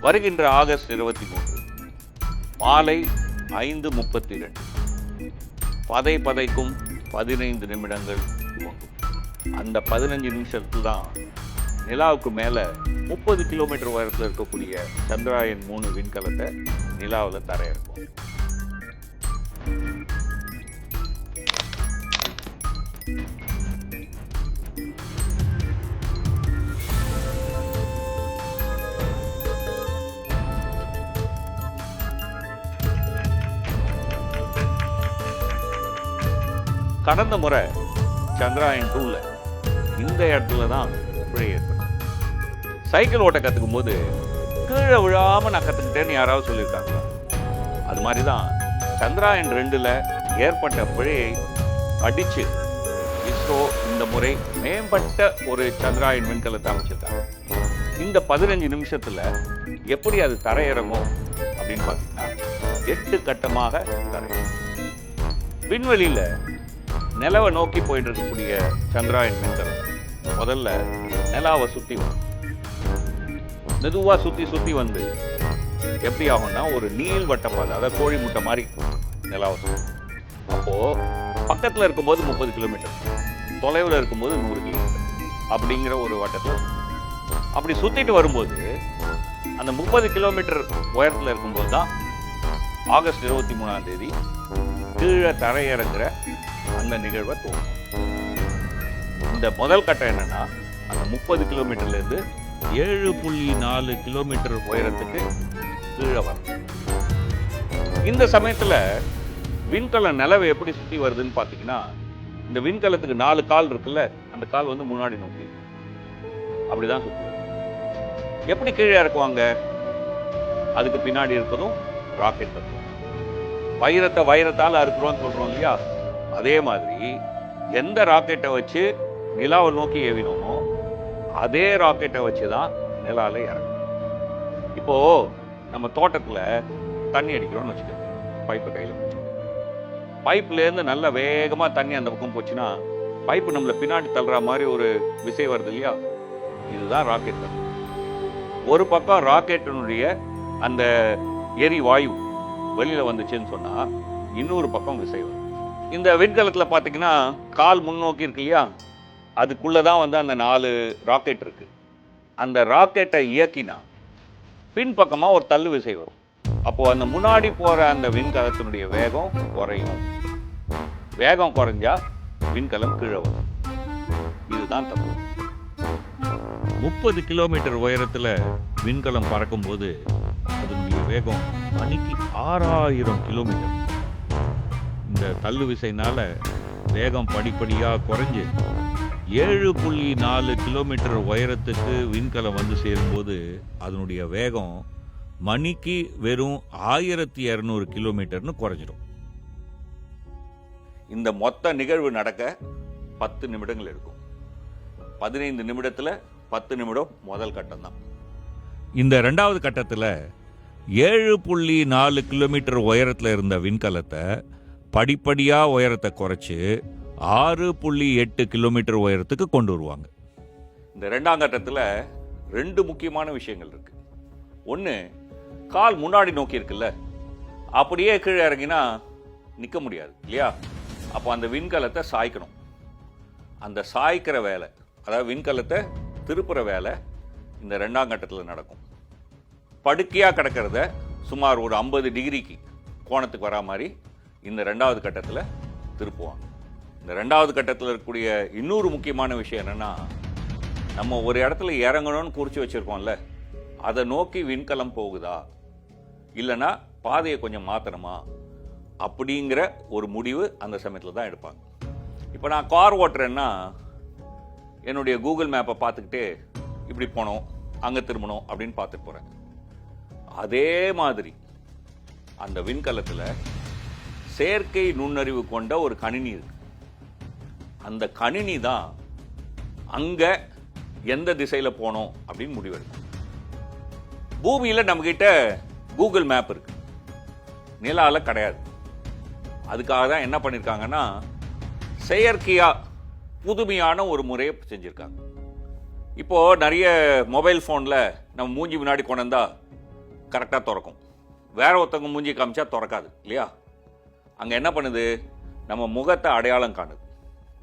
வருகின்ற ஆகஸ்ட் 23 மாலை 5:32 பதை பதைக்கும் 15 நிமிடங்கள் தோன்றும். அந்த 15 நிமிஷத்துல தான் நிலாவுக்கு மேலே 30 கிலோமீட்டர் உயரத்தில் இருக்கக்கூடிய சந்திராயன் 3 விண்கலத்தை நிலாவில் தரையிறக்கும். கடந்த முறை சந்திராயன் 2ல இந்த இடத்துல தான் பிழை ஏற்படும். சைக்கிள் ஓட்ட கற்றுக்கும் போது கீழே விழாமல் நான் கற்றுக்கிட்டேன்னு யாராவது சொல்லியிருக்காங்களா? அது மாதிரி தான் சந்திராயன் 2ல் ஏற்பட்ட பிழையை அடித்து இஸ்ரோ இந்த முறை மேம்பட்ட ஒரு சந்திராயன் விண்கலத்தை அமைச்சிருக்காங்க. இந்த 15 நிமிஷத்தில் எப்படி அது தரையிறங்கும் அப்படின்னு பார்த்தீங்கன்னா 8 கட்டமாக தரையிறங்கும். விண்வெளியில் நிலவை நோக்கி போயிட்டு இருக்கக்கூடிய சந்திராயன் விண்கலம் முதல்ல நிலாவை சுற்றி வரும். மெதுவாக சுற்றி வந்து எப்படி ஆகும்னா ஒரு நீள்வட்ட பாதை, அதாவது கோழி முட்டை மாதிரி நிலாவை சுற்றும். அப்போது பக்கத்தில் இருக்கும்போது 30 கிலோமீட்டர், தொலைவில் இருக்கும்போது 100 கிலோமீட்டர் அப்படிங்கிற ஒரு வட்டத்தில் அப்படி சுற்றிட்டு வரும்போது அந்த 30 கிலோமீட்டர் உயரத்தில் இருக்கும்போது தான் ஆகஸ்ட் 23 கீழே தரையிறங்குற அந்த நிகழ்வை தோணும். இந்த முதல் கட்டம் என்னன்னா அந்த 30 கிலோமீட்டர்லேருந்து 7.4 கிலோமீட்டர் உயரத்துக்கு கீழே வரும். இந்த சமயத்தில் விண்கலம் நிலவை எப்படி சுற்றி வருதுன்னு பார்த்தீங்கன்னா, இந்த விண்கலத்துக்கு 4 கால் இருக்குல்ல, அந்த கால் வந்து முன்னாடி நோக்கி அப்படிதான் சுற்றி. எப்படி கீழே இறக்குவாங்க? அதுக்கு பின்னாடி இருக்கிறதும் ராக்கெட் தத்துவம். வைரத்தால் அறுக்கிறோன்னு சொல்கிறோம் இல்லையா? அதே மாதிரி எந்த ராக்கெட்டை வச்சு நிலாவை நோக்கி ஏவினோமோ அதே ராக்கெட்டை வச்சு தான் நிலாவில் இறங்கும். இப்போது நம்ம தோட்டத்தில் தண்ணி அடிக்கிறோம்னு வச்சுக்கோங்க, பைப்பை கையில் பைப்லேருந்து நல்லா வேகமாக தண்ணி அந்த பக்கம் போச்சுன்னா பைப்பு நம்மளை பின்னாடி தள்ளுற மாதிரி ஒரு விசை வருது இல்லையா? இதுதான் ராக்கெட் தத்துவம். ஒரு பக்கம் ராக்கெட்டினுடைய அந்த எரிவாயு வெளியில் வந்துச்சுன்னு சொன்னால் இன்னொரு பக்கம் விசை வரும். இந்த விண்கலத்தில் பார்த்தீங்கன்னா கால் முன்னோக்கி இருக்கு இல்லையா? அதுக்குள்ளே தான் வந்து அந்த 4 ராக்கெட் இருக்குது. அந்த ராக்கெட்டை இயக்கினா பின்பக்கமாக ஒரு தள்ளு விசை வரும். அப்போது அந்த முன்னாடி போகிற அந்த விண்கலத்தினுடைய வேகம் குறையும். வேகம் குறைஞ்சா விண்கலம் கீழே வரும். இதுதான் தப்பு. 30 கிலோமீட்டர் உயரத்தில் விண்கலம் பறக்கும்போது அதனுடைய வேகம் மணிக்கு 6000 கிலோமீட்டர். இந்த தள்ளு விசைனால வேகம் படிப்படியாக குறைஞ்சு 7.4 கிலோமீட்டர் உயரத்துக்கு விண்கலம் வந்து சேரும்போது அதனுடைய வேகம் மணிக்கு வெறும் 1200 கிலோமீட்டர்னு குறைஞ்சிடும். இந்த மொத்த நிகழ்வு நடக்க 10 நிமிடங்கள் எடுக்கும். 15 நிமிடத்தில் 10 நிமிடம் முதல் கட்டம் தான். இந்த 2வது கட்டத்தில் 7.4 கிலோமீட்டர் உயரத்தில் இருந்த விண்கலத்தை படிப்படியாக உயரத்தை குறைச்சி 6.8 கிலோமீட்டர் உயரத்துக்கு கொண்டு வருவாங்க. இந்த 2ஆம் கட்டத்தில் 2 முக்கியமான விஷயங்கள் இருக்கு. ஒன்று, கால் முன்னாடி நோக்கி இருக்குல்ல, அப்படியே கீழே இறங்கினா நிற்க முடியாது இல்லையா? அப்போ அந்த விண்கலத்தை சாய்க்கணும். அந்த சாய்க்கிற வேலை, அதாவது விண்கலத்தை திருப்புற வேலை இந்த 2ஆம் கட்டத்தில் நடக்கும். படுக்கையாக கிடக்கிறத சுமார் ஒரு 50 டிகிரிக்கு கோணத்துக்கு வரா மாதிரி இந்த 2வது கட்டத்தில் திருப்புவாங்க. இந்த 2வது கட்டத்தில் இருக்கக்கூடிய இன்னொரு முக்கியமான விஷயம் என்னென்னா, நம்ம ஒரு இடத்துல இறங்கணும்னு குறித்து வச்சுருக்கோம்ல, அதை நோக்கி விண்கலம் போகுதா இல்லைன்னா பாதையை கொஞ்சம் மாற்றணுமா அப்படிங்கிற ஒரு முடிவு அந்த சமயத்தில் தான் எடுப்பாங்க. இப்போ நான் கார் ஓட்டுறேன்னா என்னுடைய கூகுள் மேப்பை பார்த்துக்கிட்டே இப்படி போனோம், அங்கே திரும்பணும் அப்படின்னு பார்த்துட்டு போகிறேன். அதே மாதிரி அந்த விண்கலத்தில் செயற்கை நுண்ணறிவு கொண்ட ஒரு கணினி இருக்கு. அந்த கணினி தான் அங்கே எந்த திசையில் போனோம் அப்படின்னு முடிவெடுக்கும். பூமியில் நம்மகிட்ட கூகுள் மேப் இருக்கு, நிலாவில் கிடையாது. அதுக்காக தான் என்ன பண்ணியிருக்காங்கன்னா செயற்கையாக புதுமையான ஒரு முறையை செஞ்சுருக்காங்க. இப்போது நிறைய மொபைல் ஃபோனில் நம்ம மூஞ்சி முன்னாடி கொண்டு வந்தா கரெக்டாக திறக்கும். வேற ஒருத்தவங்க மூஞ்சி காமிச்சா திறக்காது இல்லையா? அங்கே என்ன பண்ணுது? நம்ம முகத்தை அடையாளம் காணுது.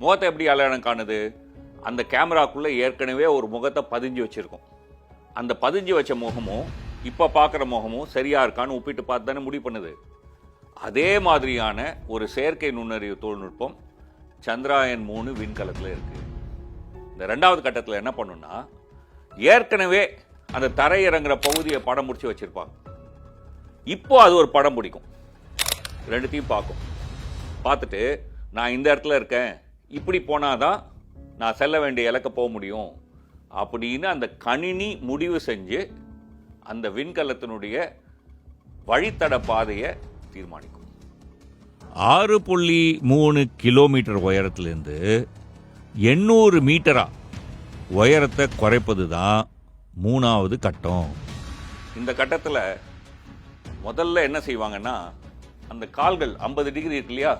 முகத்தை எப்படி அடையாளம் காணுது? அந்த கேமராக்குள்ளே ஏற்கனவே ஒரு முகத்தை பதிஞ்சு வச்சுருக்கோம். அந்த பதிஞ்சு வச்ச முகமும் இப்போ பார்க்குற முகமும் சரியாக இருக்கான்னு ஒப்பிட்டு பார்த்து தானே முடிவு பண்ணுது. அதே மாதிரியான ஒரு செயற்கை நுண்ணறிவு தொழில்நுட்பம் சந்திராயன் 3 விண்கலத்தில் இருக்குது. இந்த 2வது கட்டத்தில் என்ன பண்ணுன்னா, ஏற்கனவே அந்த தரையிறங்குற பகுதியை படம் முடிச்சு வச்சுருப்பாங்க. இப்போ அது ஒரு படம் பிடிக்கும், ரெண்டுத்தையும் பார்க்கும். பார்த்துட்டு நான் இந்த இடத்துல இருக்கேன், இப்படி போனாதான் நான் செல்ல வேண்டிய இலக்க போக முடியும் அப்படின்னு அந்த கணினி முடிவு செஞ்சு அந்த விண்கலத்தினுடைய வழித்தட பாதையை தீர்மானிக்கும். 6.3 கிலோமீட்டர் உயரத்திலிருந்து 800 மீட்டரா உயரத்தை குறைப்பது தான் 3வது கட்டம். இந்த கட்டத்தில் முதல்ல என்ன செய்வாங்கன்னா, அந்த கால்கள் 50 டிகிரி இருக்கு இல்லையா,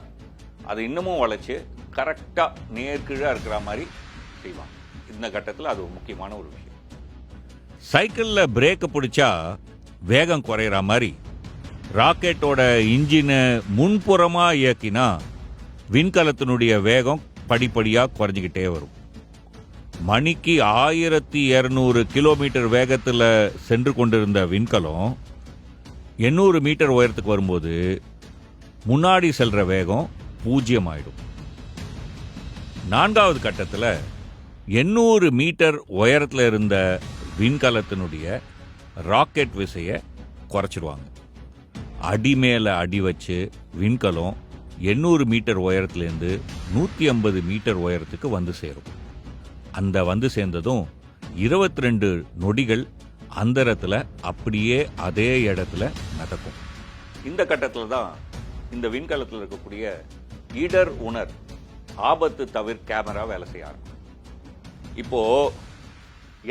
அதை இன்னமும் வளைச்சு கரெக்டாக நேர்கீழாக இருக்கிற மாதிரி செய்வாங்க. இந்த கட்டத்தில் அது ஒரு முக்கியமான ஒரு விஷயம். சைக்கிளில் பிரேக்கை பிடிச்சா வேகம் குறையிற மாதிரி ராக்கெட்டோட இன்ஜினை முன்புறமாக இயக்கினா விண்கலத்தினுடைய வேகம் படிப்படியாக குறைஞ்சிக்கிட்டே வரும். மணிக்கு 1200 கிலோமீட்டர் வேகத்தில் சென்று கொண்டிருந்த விண்கலம் 800 மீட்டர் உயரத்துக்கு வரும்போது முன்னாடி செல்ற வேகம் 0 ஆயிடும். 4வது கட்டத்தில் 800 மீட்டர் உயரத்தில் இருந்த விண்கலத்தினுடைய ராக்கெட் விசையை குறைச்சிடுவாங்க. அடி மேலே அடி வச்சு விண்கலம் 800 மீட்டர் உயரத்துலேருந்து 150 மீட்டர் உயரத்துக்கு வந்து சேரும். அந்த வந்து சேர்ந்ததும் 22 நொடிகள் அந்தரத்தில் அப்படியே அதே இடத்துல நடக்கும். இந்த கட்டத்தில் தான் இந்த விண்கலத்தில் இருக்கக்கூடிய இடர் உணர் ஆபத்து தவிர கேமரா வேலை செய்ய ஆரம்பிக்கும். இப்போ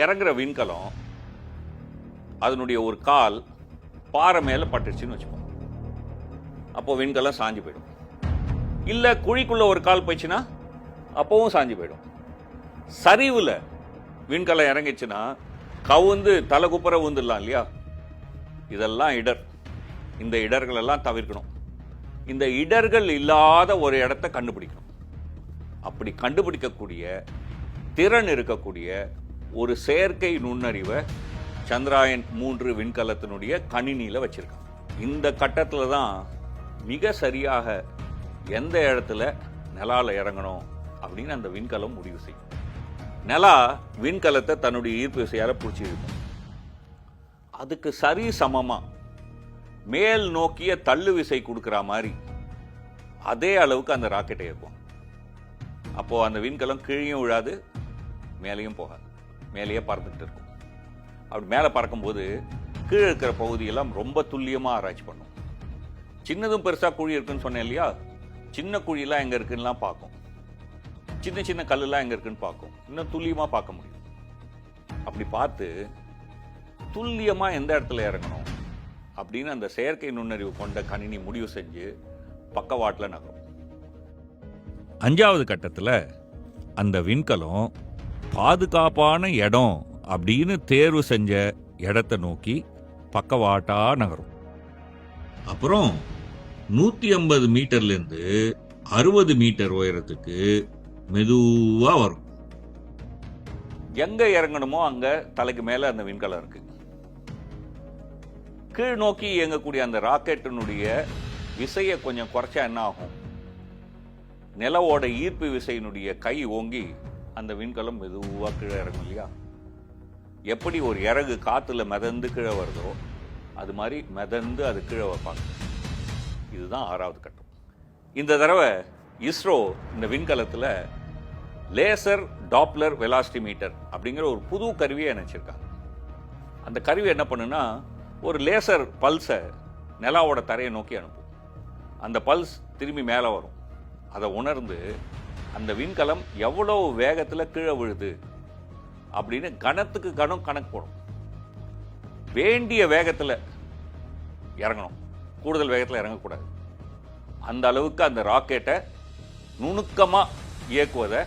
இறங்குற விண்கலம் அதனுடைய ஒரு கால் பாறை மேலே பட்டுச்சுன்னு வச்சுக்கோங்க. அப்போ விண்கலம் சாஞ்சு போயிடும். இல்லை குழிக்குள்ள ஒரு கால் போயிடுச்சுன்னா அப்பவும் சாஞ்சு போயிடும். சரிவில் விண்கலம் இறங்கிச்சுன்னா கவுந்து தலை குப்புற ஊந்துடலாம் இல்லையா? இதெல்லாம் இடர். இந்த இடர்கள் எல்லாம் தவிர்க்கணும். இந்த இடர்கள் இல்லாத ஒரு இடத்தை கண்டுபிடிக்கணும். அப்படி கண்டுபிடிக்கக்கூடிய திறன் இருக்கக்கூடிய ஒரு செயற்கை நுண்ணறிவை சந்திராயன் 3 விண்கலத்தினுடைய கணினியில் வச்சிருக்காங்க. இந்த கட்டத்தில் தான் மிக சரியாக எந்த இடத்துல நிலாவில் இறங்கணும் அப்படின்னு அந்த விண்கலம் முடிவு செய்யும். நிலா விண்கலத்தை தன்னுடைய ஈர்ப்பு விசையால் பிடிச்சி இருக்கும். அதுக்கு சரி சமமாக மேல் நோக்கிய தள்ளு விசை கொடுக்குற மாதிரி அதே அளவுக்கு அந்த ராக்கெட்டை இருக்கும். அப்போது அந்த விண்கலம் கீழேயும் விழாது, மேலேயும் போகாது, மேலேயே பறந்துக்கிட்டு இருக்கும். அப்படி மேலே பறக்கும்போது கீழே இருக்கிற பகுதியெல்லாம் ரொம்ப துல்லியமாக ஆராய்ச்சி பண்ணும். சின்னதும் பெருசாக குழி இருக்குன்னு சொன்னேன் இல்லையா? சின்ன குழியெல்லாம் எங்கே இருக்குன்னுலாம் பார்க்கும். சின்ன சின்ன கல்லுலாம் எங்கே இருக்குன்னு பார்க்கும். இன்னும் துல்லியமாக பார்க்க முடியும். அப்படி பார்த்து துல்லியமாக எந்த இடத்துல இறங்கணும் அப்படின்னு அந்த செயற்கை நுண்ணறிவு கொண்ட கணினி முடிவு செஞ்சு பக்கவாட்டில் நகரும். 5வது கட்டத்தில் அந்த விண்கலம் பாதுகாப்பான இடம் அப்படின்னு தேர்வு செஞ்ச இடத்தை நோக்கி பக்கவாட்டா நகரும். அப்புறம் 150 மீட்டர்லேருந்து 60 மீட்டர் உயரத்துக்கு மெதுவா வரும். எங்க இறங்கணுமோ அங்க தலைக்கு மேல அந்த விண்கலம் இருக்கு. கீழ் நோக்கி இயங்கக்கூடிய அந்த ராக்கெட்டினுடைய விசையை கொஞ்சம் குறைச்சா என்ன ஆகும்? நிலவோட ஈர்ப்பு விசையினுடைய கை ஓங்கி அந்த விண்கலம் மெதுவா கீழே இறங்கும் இல்லையா? எப்படி ஒரு இறகு காத்துல மிதந்து கீழே வருதோ அது மாதிரி மிதந்து அது கீழே வைப்பாங்க. இதுதான் 6வது கட்டம். இந்த தடவை இஸ்ரோ இந்த விண்கலத்தில் லேசர் டாப்ளர் வெலாசிட்டி மீட்டர் அப்படிங்கிற ஒரு புது கருவியை இணைச்சிருக்காங்க. அந்த கருவி என்ன பண்ணுன்னா, ஒரு லேசர் பல்ஸை நிலாவோட தரையை நோக்கி அனுப்பும். அந்த பல்ஸ் திரும்பி மேலே வரும். அதை உணர்ந்து அந்த விண்கலம் எவ்வளோ வேகத்தில் கீழே விழுது அப்படின்னு கணத்துக்கு கணம் கணக்கு போடும். வேண்டிய வேகத்தில் இறங்கணும், கூடுதல் வேகத்தில் இறங்கக்கூடாது. அந்த அளவுக்கு அந்த ராக்கெட்டை நுணுக்கமாக இயக்குவதை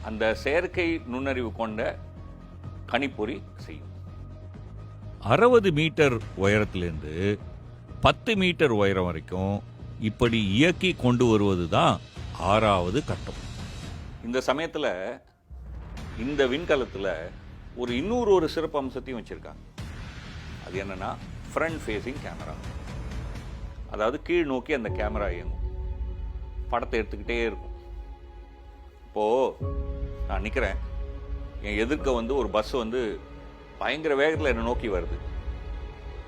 அந்த செயற்கை நுண்ணறிவு கொண்ட கணிப்பொறி செய்யும். 60 மீட்டர் உயரத்திலிருந்து 10 மீட்டர் உயரம் வரைக்கும் இப்படி இயக்கி கொண்டு வருவது தான் 6வது கட்டம். இந்த சமயத்தில் இந்த விண்கலத்தில் இன்னொரு சிறப்பு அம்சத்தையும் வச்சுருக்காங்க. அது என்னன்னா ஃப்ரண்ட் ஃபேஸிங் கேமரா. அதாவது கீழ் நோக்கி அந்த கேமரா இயங்கும், படத்தை எடுத்துக்கிட்டே இருக்கும். இப்போது நான் நிற்கிறேன், என் எதிர்க்க ஒரு பஸ் பயங்கர வேகத்தில் என்னை நோக்கி வருது.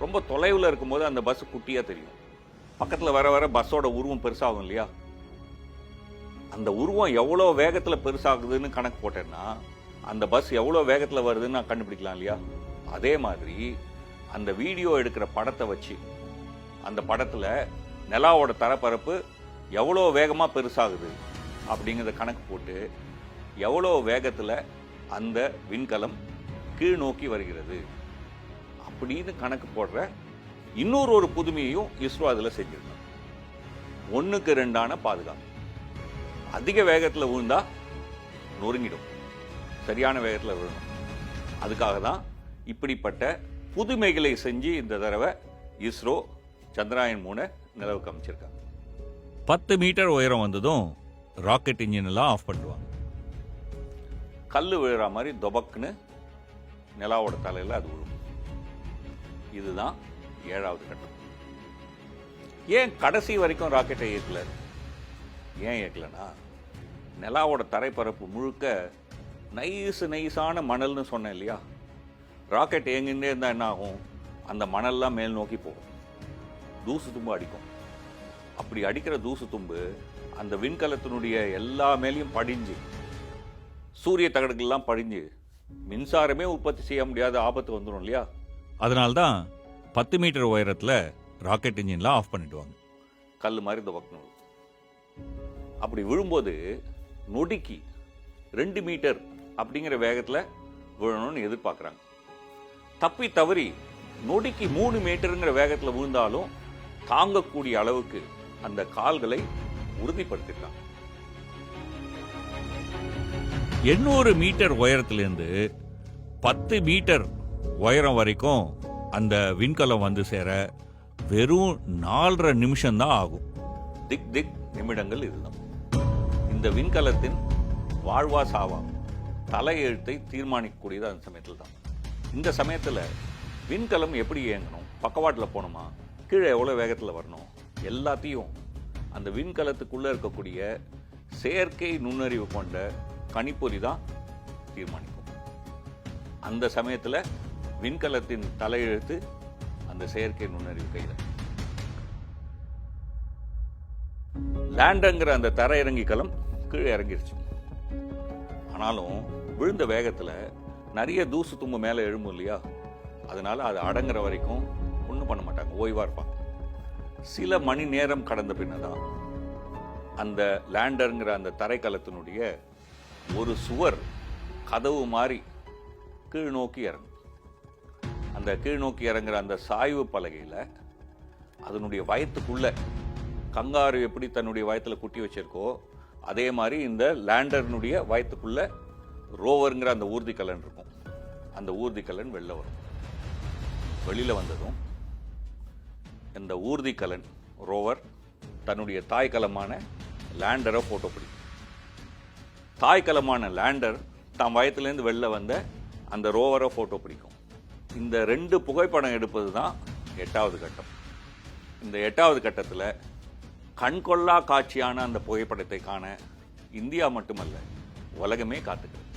ரொம்ப தொலைவில் இருக்கும்போது அந்த பஸ் குட்டியாக தெரியும். பக்கத்தில் வர வர பஸ்ஸோட உருவம் பெருசாகும் இல்லையா? அந்த உருவம் எவ்வளோ வேகத்தில் பெருசாகுதுன்னு கணக்கு போட்டேன்னா அந்த பஸ் எவ்வளோ வேகத்தில் வருதுன்னு நான் கண்டுபிடிக்கலாம் இல்லையா? அதே மாதிரி அந்த வீடியோ எடுக்கிற படத்தை வச்சு அந்த படத்தில் நிலாவோட தரப்பரப்பு எவ்வளோ வேகமாக பெருசாகுது அப்படிங்கிறத கணக்கு போட்டு எவ்வளோ வேகத்தில் அந்த விண்கலம் கீழ் நோக்கி வருகிறது அப்படின்னு கணக்கு போடுற இன்னொரு புதுமையையும் இஸ்ரோ அதில் செஞ்சிருக்காங்க. 1க்கு 2 பாதுகாப்பு. அதிக வேகத்தில் விழுந்தா நொறுங்கிடும், சரியான வேகத்தில் விழணும். அதுக்காக தான் இப்படிப்பட்ட புதுமைகளை செஞ்சு இந்த தடவை இஸ்ரோ சந்திராயன் 3 நிலவுக்கு அமைச்சிருக்காங்க. 10 மீட்டர் உயரம் வந்ததும் ராக்கெட் இன்ஜின் எல்லாம் ஆஃப் பண்ணுவாங்க. கல் விழுற மாதிரி தொபக்குன்னு நிலாவோட தலையில் அது விழும். இதுதான் 7வது கட்டம். ஏன் கடைசி வரைக்கும் ராக்கெட்டை இயக்கல? ஏன் இயக்கலன்னா, நிலாவோட தரைப்பரப்பு முழுக்க நைஸான மணல்னு சொன்னேன் இல்லையா? ராக்கெட் இயங்கிட்டே இருந்தால் என்ன ஆகும்? அந்த மணல்லாம் மேல் நோக்கி போகும், தூசு தும்பு அடிக்கும். அப்படி அடிக்கிற தூசு தும்பு அந்த விண்கலத்தினுடைய எல்லா மேலேயும் படிஞ்சு, சூரிய தகடுகள்லாம் படிஞ்சு மின்சாரமே உற்பத்தி செய்ய முடியாத ஆபத்து வந்துடும் இல்லையா? அதனால்தான் 10 மீட்டர் உயரத்தில் ராக்கெட் இன்ஜின்லாம் ஆஃப் பண்ணிடுவாங்க. கல் மாதிரி இந்த பக்கம் அப்படி விழும்போது நொடிக்கு 2 மீட்டர் அப்படிங்கிற வேகத்தில் விழணும்னு எதிர்பார்க்குறாங்க. தப்பி தவறி நொடிக்கு 3 மீட்டருங்கிற வேகத்தில் விழுந்தாலும் தாங்கக்கூடிய அளவுக்கு அந்த கால்களை உறுதிப்படுத்திருக்காங்க. 800 மீட்டர் உயரத்திலிருந்து 10 மீட்டர் உயரம் வரைக்கும் அந்த விண்கலம் வந்து சேர வெறும் 4.5 நிமிஷம் தான் ஆகும். திக் நிமிடங்கள் இதுதான். இந்த விண்கலத்தின் வாழ்வா சாவா தலையெழுத்தை தீர்மானிக்கக்கூடியது அந்த சமயத்தில் தான். இந்த சமயத்தில் விண்கலம் எப்படி இயங்கணும், பக்கவாட்டில் போகணுமா, கீழே எவ்வளோ வேகத்தில் வரணும், எல்லாத்தையும் அந்த விண்கலத்துக்குள்ளே இருக்கக்கூடிய செயற்கை நுண்ணறிவு கொண்ட கணிப்பொறி தான் தீர்மானிக்கும். அந்த சமயத்தில் விண்கலத்தின் தலையெழுத்து அந்த செயற்கை நுண்ணறிவு கையில். லேண்டங்கிற அந்த தரையிறங்கி கலம் கீழே இறங்கிருச்சு. ஆனாலும் விழுந்த வேகத்தில் நிறைய தூசு தும்பு மேலே எழும்பும் இல்லையா? அதனால அது அடங்குற வரைக்கும் ஒன்றும் பண்ண மாட்டாங்க, ஓய்வாக இருப்பாங்க. சில மணி நேரம் கடந்த பின்னதான் அந்த லேண்டருங்கிற அந்த தரைக்கலத்தினுடைய ஒரு சுவர் கதவு மாதிரி கீழ் நோக்கி இறங்கும். அந்த கீழ் நோக்கி இறங்குற அந்த சாய்வு பலகையில் அதனுடைய வயத்துக்குள்ள கங்காரு எப்படி தன்னுடைய வயத்தில் குட்டி வச்சிருக்கோ அதே மாதிரி இந்த லேண்டர்னுடைய வயத்துக்குள்ள ரோவருங்கிற அந்த ஊர்திக்கலன் இருக்கும். அந்த ஊர்திக்கலன் வெளில வரும். வெளியில் வந்ததும் இந்த ஊர்திக்கலன் ரோவர் தன்னுடைய தாய்க்கலமான லேண்டரை ஃபோட்டோ பிடிக்கும். தாய்க்கலமான லேண்டர் தான் வயத்துலேருந்து வெளில வந்த அந்த ரோவரை ஃபோட்டோ பிடிக்கும். இந்த 2 புகைப்படம் எடுப்பது தான் 8வது கட்டம். இந்த 8வது கட்டத்தில் கண்கொள்ளா காட்சியான அந்த புகைப்படத்தை காண இந்தியா மட்டுமல்ல, உலகமே காத்துக்கிறது.